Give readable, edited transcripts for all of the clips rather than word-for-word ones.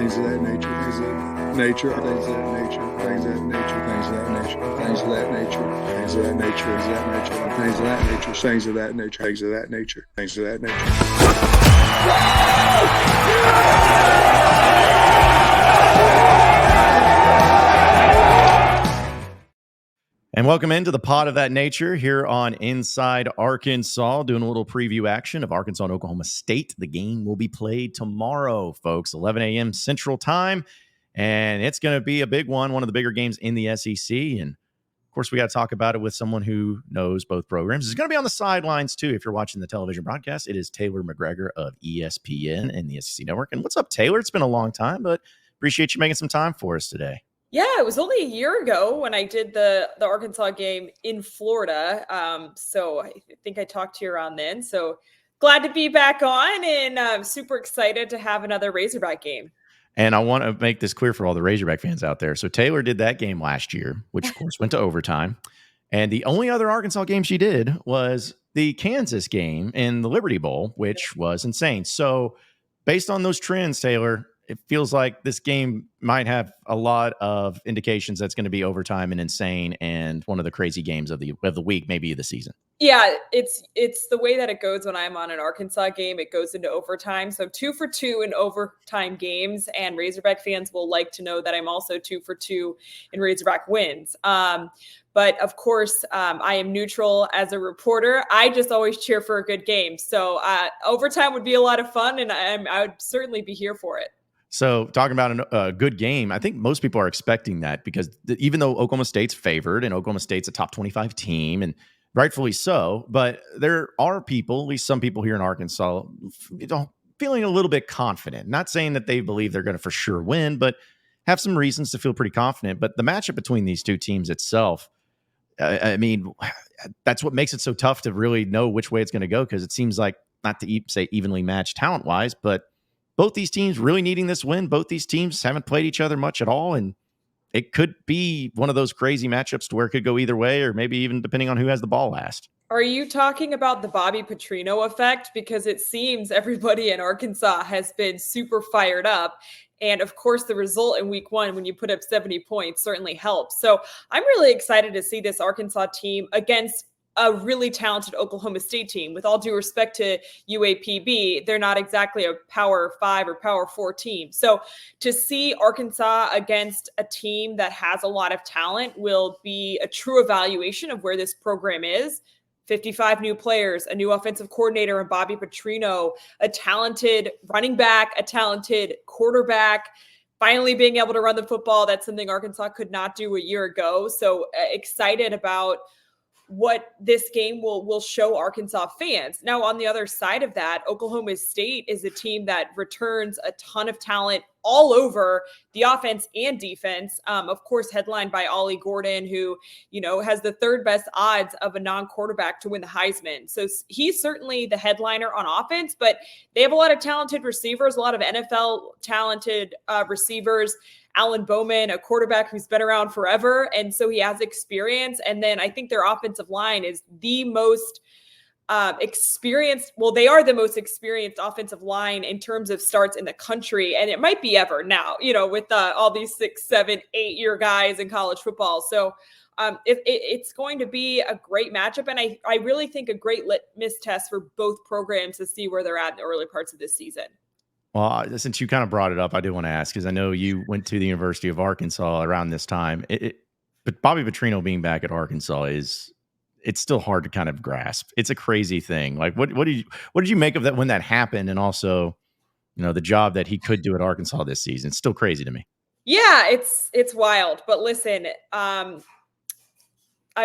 things of that nature, things of that nature, things of that nature, things of that nature, things of that nature, things of that nature, things of that nature, things of that nature, things of that nature, things of that nature, things of that nature. And welcome into the Pod of That Nature here on Inside Arkansas, doing a little preview action of Arkansas and Oklahoma State. The game will be played tomorrow, folks, 11 a.m. Central Time, and it's going to be a big one of the bigger games in the SEC. And, of course, we got to talk about it with someone who knows both programs. He's going to be on the sidelines, too, if you're watching the television broadcast. It is Taylor McGregor of ESPN and the SEC Network. And what's up, Taylor? It's been a long time, but appreciate you making some time for us today. Yeah, it was only a year ago when I did the Arkansas game in Florida. So I think I talked to you around then. So glad to be back on, and I'm super excited to have another Razorback game. And I want to make this clear for all the Razorback fans out there. So Taylor did that game last year, which of course went to overtime. And the only other Arkansas game she did was the Kansas game in the Liberty Bowl, which was insane. So based on those trends, Taylor, it feels like this game might have a lot of indications that's going to be overtime and insane and one of the crazy games of the week, maybe the season. Yeah, it's the way that it goes when I'm on an Arkansas game. It goes into overtime. So 2 for 2 in overtime games, and Razorback fans will like to know that I'm also 2 for 2 in Razorback wins. But of course, I am neutral as a reporter. I just always cheer for a good game. So overtime would be a lot of fun, and I would certainly be here for it. So talking about a good game, I think most people are expecting that because even though Oklahoma State's favored and Oklahoma State's a top 25 team, and rightfully so, but there are people, at least some people here in Arkansas, feeling a little bit confident. Not saying that they believe they're going to for sure win, but have some reasons to feel pretty confident. But the matchup between these two teams itself, I mean, that's what makes it so tough to really know which way it's going to go, because it seems like, not to say evenly matched talent-wise, but both these teams really needing this win. Both these teams haven't played each other much at all, and it could be one of those crazy matchups to where it could go either way, or maybe even depending on who has the ball last. Are you talking about the Bobby Petrino effect? Because it seems everybody in Arkansas has been super fired up. And of course, the result in week 1, when you put up 70 points, certainly helps. So I'm really excited to see this Arkansas team against a really talented Oklahoma State team. With all due respect to UAPB, they're not exactly a Power 5 or Power 4 team. So to see Arkansas against a team that has a lot of talent will be a true evaluation of where this program is. 55 new players, a new offensive coordinator in Bobby Petrino, a talented running back, a talented quarterback, finally being able to run the football. That's something Arkansas could not do a year ago. So excited about what this game will show Arkansas fans. Now, on the other side of that, Oklahoma State is a team that returns a ton of talent all over the offense and defense. Of course, headlined by Ollie Gordon, who, has the third best odds of a non-quarterback to win the Heisman. So he's certainly the headliner on offense, but they have a lot of talented receivers, a lot of NFL talented receivers. Alan Bowman, a quarterback who's been around forever, and so he has experience. And then I think their offensive line is the most experienced. Well, they are the most experienced offensive line in terms of starts in the country, and it might be ever now, with all these 6, 7, 8-year guys in college football. So it's going to be a great matchup, and I really think a great litmus test for both programs to see where they're at in the early parts of this season. Well, since you kind of brought it up, I do want to ask, because I know you went to the University of Arkansas around this time. But Bobby Petrino being back at Arkansas it's still hard to kind of grasp. It's a crazy thing. Like, what did you make of that when that happened, and also, the job that he could do at Arkansas this season? It's still crazy to me. Yeah, it's wild. But listen, I've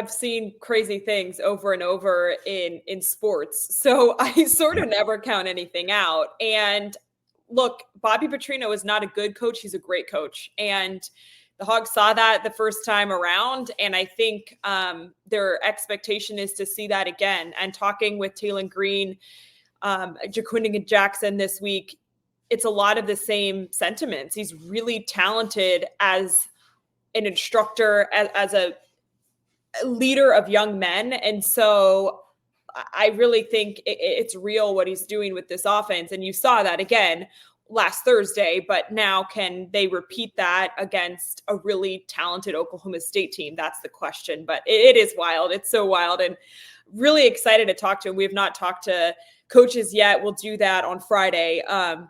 seen crazy things over and over in sports, so I sort of never count anything out. And look, Bobby Petrino is not a good coach. He's a great coach. And the Hogs saw that the first time around. And I think their expectation is to see that again. And talking with Taylor Green, Jaquindon Jackson this week, it's a lot of the same sentiments. He's really talented as an instructor, as a leader of young men. And so I really think it's real what he's doing with this offense. And you saw that again last Thursday, but now can they repeat that against a really talented Oklahoma State team? That's the question, but it is wild. It's so wild, and really excited to talk to him. We have not talked to coaches yet. We'll do that on Friday,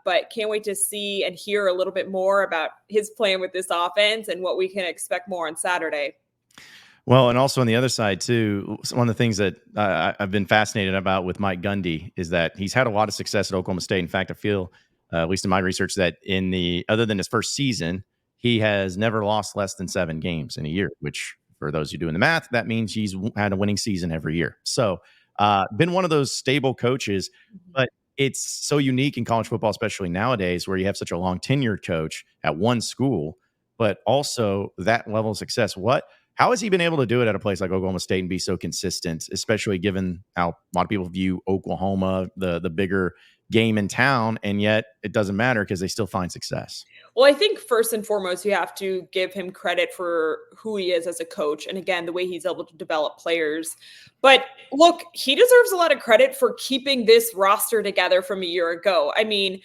but can't wait to see and hear a little bit more about his plan with this offense and what we can expect more on Saturday. Well, and also on the other side too, one of the things that I've been fascinated about with Mike Gundy is that he's had a lot of success at Oklahoma State. In fact, I feel, at least in my research, that other than his first season, he has never lost less than 7 games in a year, which for those who doing the math, that means he's had a winning season every year. So been one of those stable coaches, but it's so unique in college football, especially nowadays, where you have such a long tenured coach at one school, but also that level of success. How has he been able to do it at a place like Oklahoma State and be so consistent, especially given how a lot of people view Oklahoma, the bigger game in town, and yet it doesn't matter because they still find success? Well, I think first and foremost, you have to give him credit for who he is as a coach. And again, the way he's able to develop players. But look, he deserves a lot of credit for keeping this roster together from a year ago. I mean,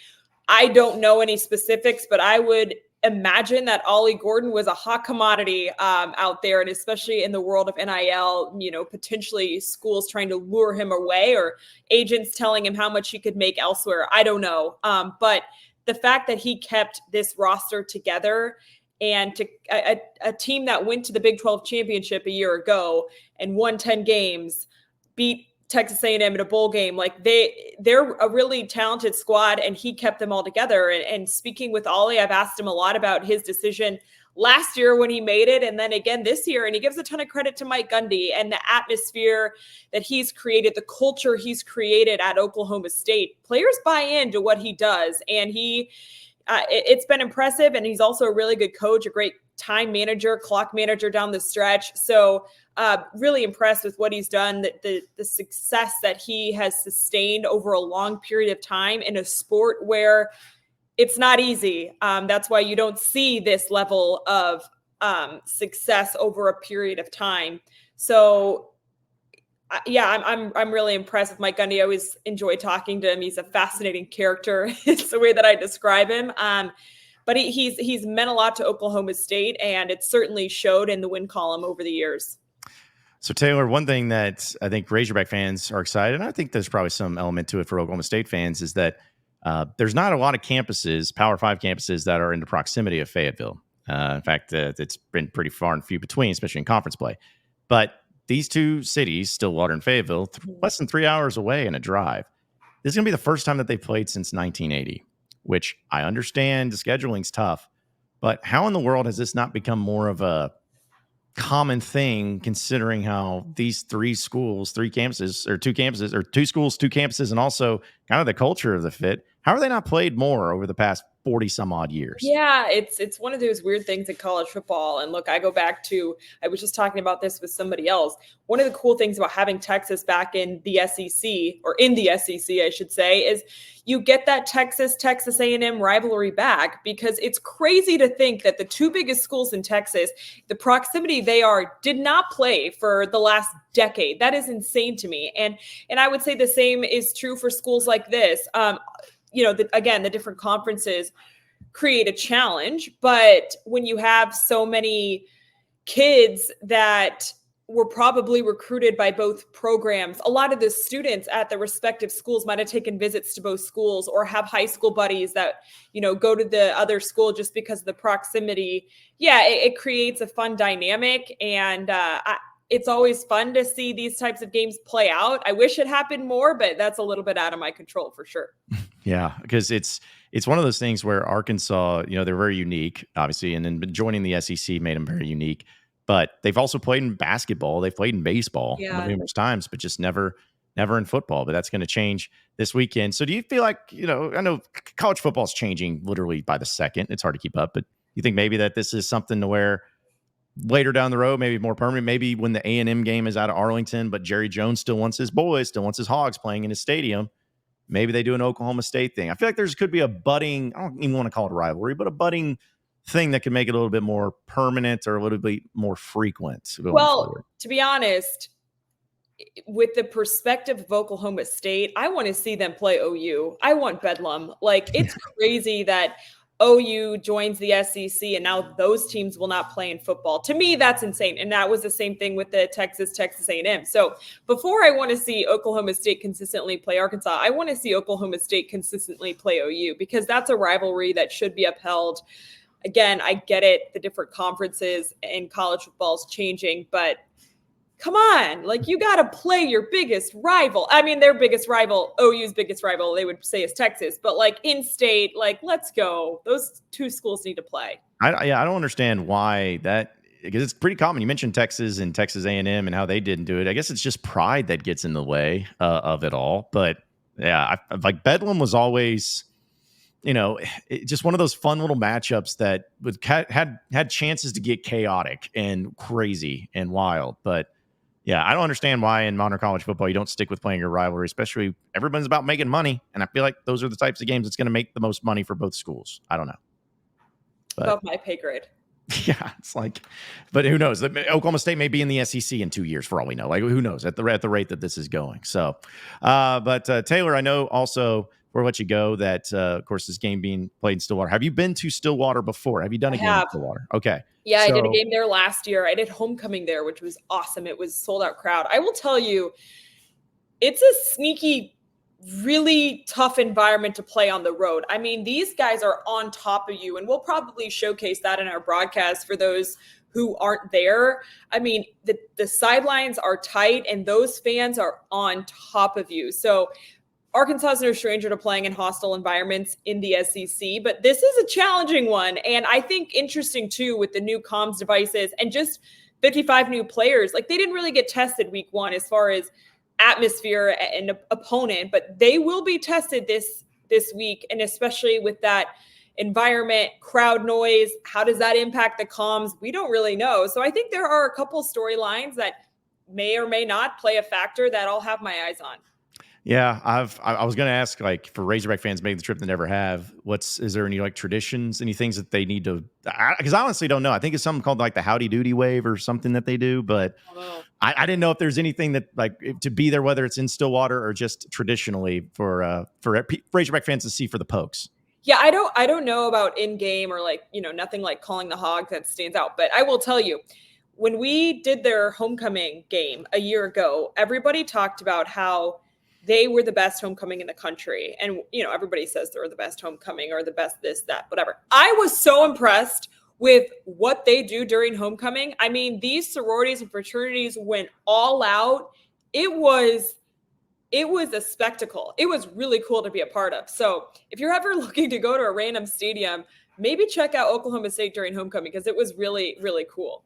I don't know any specifics, but I would imagine that Ollie Gordon was a hot commodity out there, and especially in the world of NIL, potentially schools trying to lure him away or agents telling him how much he could make elsewhere. I don't know. But the fact that he kept this roster together and to a team that went to the Big 12 championship a year ago and won 10 games, beat Texas A&M in a bowl game, like they're a really talented squad, and he kept them all together. And speaking with Ollie, I've asked him a lot about his decision last year when he made it, and then again this year. And he gives a ton of credit to Mike Gundy and the atmosphere that he's created, the culture he's created at Oklahoma State. Players buy into what he does, and it's been impressive. And he's also a really good coach, a great time manager, clock manager down the stretch. So really impressed with what he's done, the success that he has sustained over a long period of time in a sport where it's not easy. That's why you don't see this level of success over a period of time. So yeah, I'm really impressed with Mike Gundy. I always enjoy talking to him. He's a fascinating character. It's the way that I describe him. But he's meant a lot to Oklahoma State, and it certainly showed in the win column over the years. So, Taylor, one thing that I think Razorback fans are excited, and I think there's probably some element to it for Oklahoma State fans, is that there's not a lot of campuses, Power 5 campuses, that are in the proximity of Fayetteville. In fact, it's been pretty far and few between, especially in conference play. But these two cities, Stillwater and Fayetteville, less than 3 hours away in a drive. This is going to be the first time that they've played since 1980, which I understand the scheduling's tough. But how in the world has this not become more of a common thing, considering how these two schools, two campuses, and also kind of the culture of the fit? How are they not played more over the past 40 some odd years? Yeah, it's one of those weird things in college football. And look, I was just talking about this with somebody else. One of the cool things about having Texas back in the SEC, or in the SEC, I should say, is you get that Texas A&M rivalry back, because it's crazy to think that the two biggest schools in Texas, the proximity they are, did not play for the last decade. That is insane to me. And I would say the same is true for schools like this. The different conferences create a challenge, but when you have so many kids that were probably recruited by both programs, a lot of the students at the respective schools might have taken visits to both schools or have high school buddies that, go to the other school just because of the proximity. Yeah, it creates a fun dynamic, and it's always fun to see these types of games play out. I wish it happened more, but that's a little bit out of my control for sure. Yeah, because it's one of those things where Arkansas, they're very unique, obviously, and then joining the SEC made them very unique. But they've also played in basketball, they've played in baseball numerous times, but just never in football. But that's going to change this weekend. So do you feel like, I know college football is changing literally by the second. It's hard to keep up, but you think maybe that this is something to where later down the road, maybe more permanent, maybe when the A&M game is out of Arlington, but Jerry Jones still wants his boys, still wants his Hogs playing in his stadium, maybe they do an Oklahoma State thing. I feel like could be a budding, I don't even want to call it a rivalry, but a budding thing that could make it a little bit more permanent or a little bit more frequent. Well, forward. To be honest, with the perspective of Oklahoma State, I want to see them play OU. I want Bedlam. Like, it's crazy that OU joins the SEC and now those teams will not play in football. To me, that's insane. And that was the same thing with the Texas A&M. So before I want to see Oklahoma State consistently play Arkansas, I want to see Oklahoma State consistently play OU, because that's a rivalry that should be upheld. Again, I get it. The different conferences in college football is changing, but come on, like, you got to play your biggest rival. I mean, their biggest rival, OU's biggest rival, they would say, is Texas. But like, in state, like, let's go. Those two schools need to play. I don't understand why that, because it's pretty common. You mentioned Texas and Texas A&M and how they didn't do it. I guess it's just pride that gets in the way of it all. But yeah, like Bedlam was always, just one of those fun little matchups that had chances to get chaotic and crazy and wild. But yeah, I don't understand why in modern college football you don't stick with playing your rivalry, especially everyone's about making money. And I feel like those are the types of games that's going to make the most money for both schools. I don't know. But, above my pay grade. Yeah, it's like, but who knows? Oklahoma State may be in the SEC in 2 years for all we know. Like, who knows at the rate that this is going. So, but Taylor, I know also, before I let you go, that of course this game being played in Stillwater. Have you been to Stillwater before? Have you done a game in Stillwater? Okay. Yeah, I did a game there last year. I did homecoming there, which was awesome. It was sold out crowd. I will tell you, it's a sneaky, really tough environment to play on the road. I mean, these guys are on top of you, and we'll probably showcase that in our broadcast for those who aren't there. I mean, the sidelines are tight, and those fans are on top of you. So Arkansas is no stranger to playing in hostile environments in the SEC, but this is a challenging one. And I think interesting too, with the new comms devices and just 55 new players, like, they didn't really get tested week one as far as atmosphere and opponent, but they will be tested this week. And especially with that environment, crowd noise, how does that impact the comms? We don't really know. So I think there are a couple storylines that may or may not play a factor that I'll have my eyes on. Yeah, I was going to ask, like, for Razorback fans making the trip that never have, is there any like traditions, any things that they need to? Because I honestly don't know. I think it's something called like the Howdy Doody wave or something that they do, but I didn't know if there's anything that like to be there, whether it's in Stillwater or just traditionally for Razorback fans to see for the Pokes. Yeah, I don't know about in game or like, nothing like calling the Hogs that stands out, but I will tell you, when we did their homecoming game a year ago, everybody talked about how they were the best homecoming in the country. And, everybody says they're the best homecoming or the best this, that, whatever. I was so impressed with what they do during homecoming. I mean, these sororities and fraternities went all out. It was a spectacle. It was really cool to be a part of. So if you're ever looking to go to a random stadium, maybe check out Oklahoma State during homecoming, because it was really, really cool.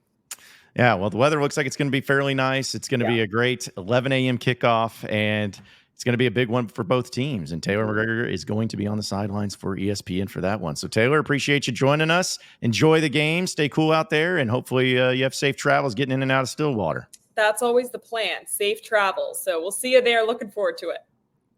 Yeah, well, the weather looks like it's going to be fairly nice. It's going to be a great 11 a.m. kickoff, and it's going to be a big one for both teams. And Taylor McGregor is going to be on the sidelines for ESPN for that one. So, Taylor, appreciate you joining us. Enjoy the game. Stay cool out there, and hopefully you have safe travels getting in and out of Stillwater. That's always the plan, safe travel. So we'll see you there. Looking forward to it.